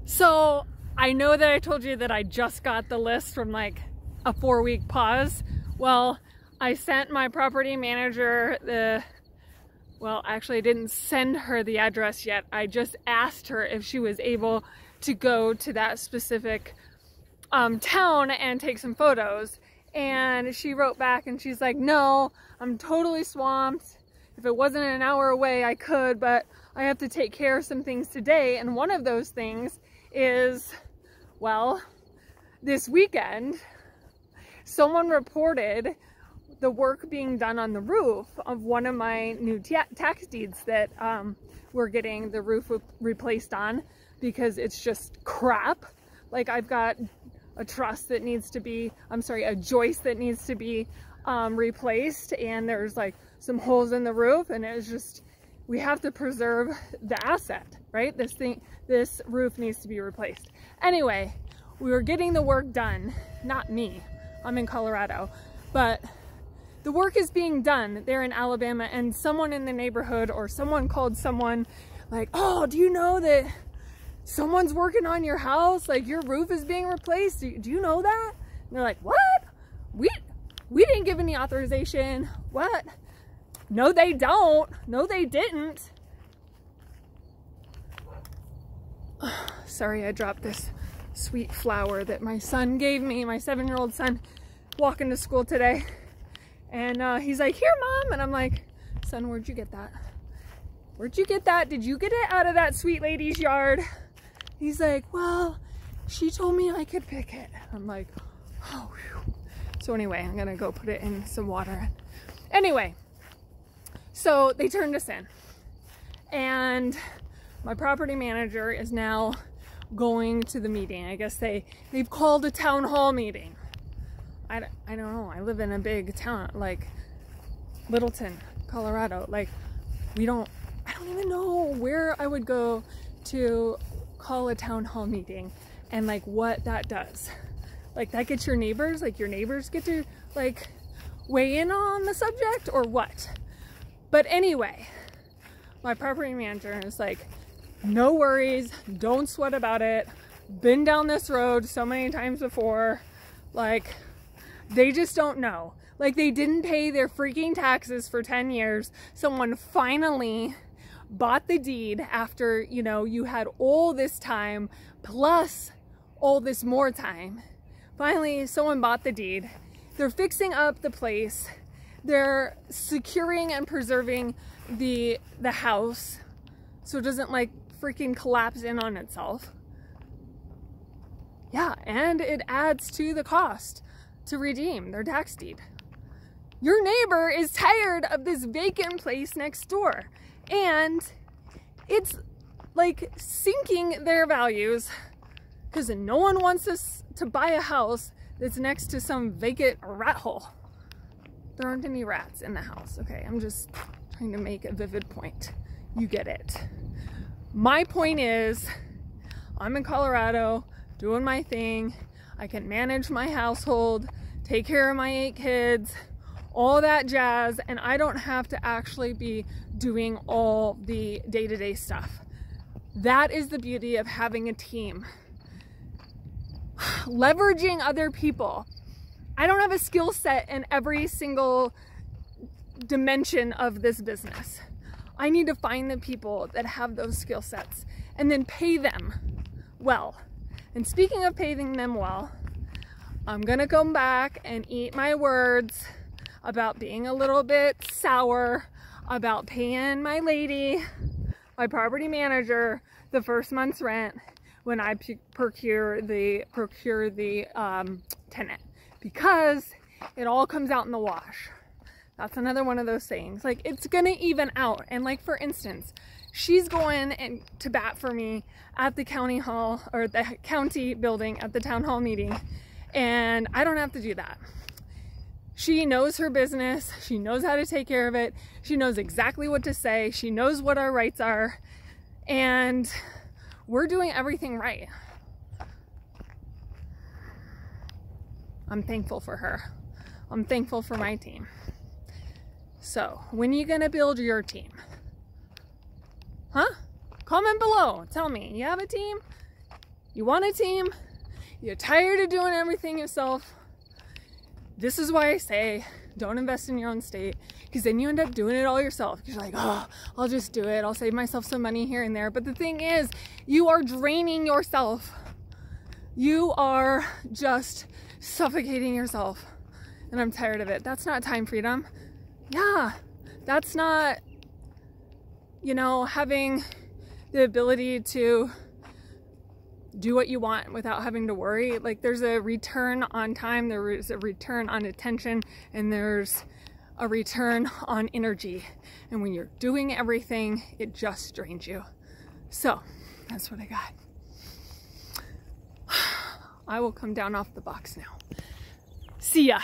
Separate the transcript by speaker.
Speaker 1: So I know that I told you that I just got the list from like a 4-week pause. Well, I sent my property manager well, actually I didn't send her the address yet. I just asked her if she was able to go to that specific town and take some photos. And she wrote back and she's like, no, I'm totally swamped. If it wasn't an hour away, I could, but I have to take care of some things today. And one of those things is, well, this weekend, someone reported the work being done on the roof of one of my new tax deeds that we're getting the roof replaced on because it's just crap. Like, I've got a truss that needs to be, a joist that needs to be replaced, and there's like some holes in the roof, and it's just, we have to preserve the asset, right? This roof needs to be replaced. Anyway, we were getting the work done, not me, I'm in Colorado, but the work is being done there in Alabama, and someone in the neighborhood or someone called someone like, oh, do you know that someone's working on your house? Like, your roof is being replaced. Do you know that? And they're like, what? We didn't give any authorization. What? No, they don't. No, they didn't. Sorry, I dropped this sweet flower that my son gave me, my 7-year-old son, walking to school today. And he's like, here, Mom. And I'm like, son, where'd you get that? Where'd you get that? Did you get it out of that sweet lady's yard? He's like, well, she told me I could pick it. I'm like, oh, whew. So anyway, I'm gonna go put it in some water. Anyway, so they turned us in. And my property manager is now going to the meeting. I guess they've called a town hall meeting. I don't know. I live in a big town, like Littleton, Colorado. Like, I don't even know where I would go to call a town hall meeting and like what that does. Like, that gets your neighbors, like your neighbors get to like weigh in on the subject or what? But anyway, my property manager is like, no worries, don't sweat about it. Been down this road so many times before. Like, they just don't know. Like, they didn't pay their freaking taxes for 10 years. Someone finally bought the deed after, you know, you had all this time plus all this more time. Finally, someone bought the deed. They're fixing up the place. They're securing and preserving the house so it doesn't like freaking collapse in on itself. Yeah, and it adds to the cost to redeem their tax deed. Your neighbor is tired of this vacant place next door, and it's like sinking their values because no one wants us to buy a house that's next to some vacant rat hole. There aren't any rats in the house. Okay, I'm just trying to make a vivid point. You get it. My point is, I'm in Colorado doing my thing. I can manage my household, take care of my 8 kids, all that jazz, and I don't have to actually be doing all the day-to-day stuff. That is the beauty of having a team. Leveraging other people. I don't have a skill set in every single dimension of this business. I need to find the people that have those skill sets and then pay them well. And speaking of paying them well, I'm gonna come back and eat my words about being a little bit sour about paying my lady, my property manager, the first month's rent when I procure the tenant, because it all comes out in the wash. That's another one of those things. Like, it's gonna even out. And like, for instance, she's going to bat for me at the county hall, or the county building at the town hall meeting, and I don't have to do that. She knows her business. She knows how to take care of it. She knows exactly what to say. She knows what our rights are, and we're doing everything right. I'm thankful for her. I'm thankful for my team. So, when are you gonna build your team? Huh? Comment below. Tell me, you have a team? You want a team, you're tired of doing everything yourself. This is why I say don't invest in your own state, because then you end up doing it all yourself. You're like, oh, I'll just do it. I'll save myself some money here and there. But the thing is, you are draining yourself. You are just suffocating yourself. And I'm tired of it. That's not time freedom. Yeah, that's not, you know, having the ability to do what you want without having to worry. Like, there's a return on time, there is a return on attention, and there's a return on energy. And when you're doing everything, it just drains you. So that's what I got. I will come down off the box now. See ya.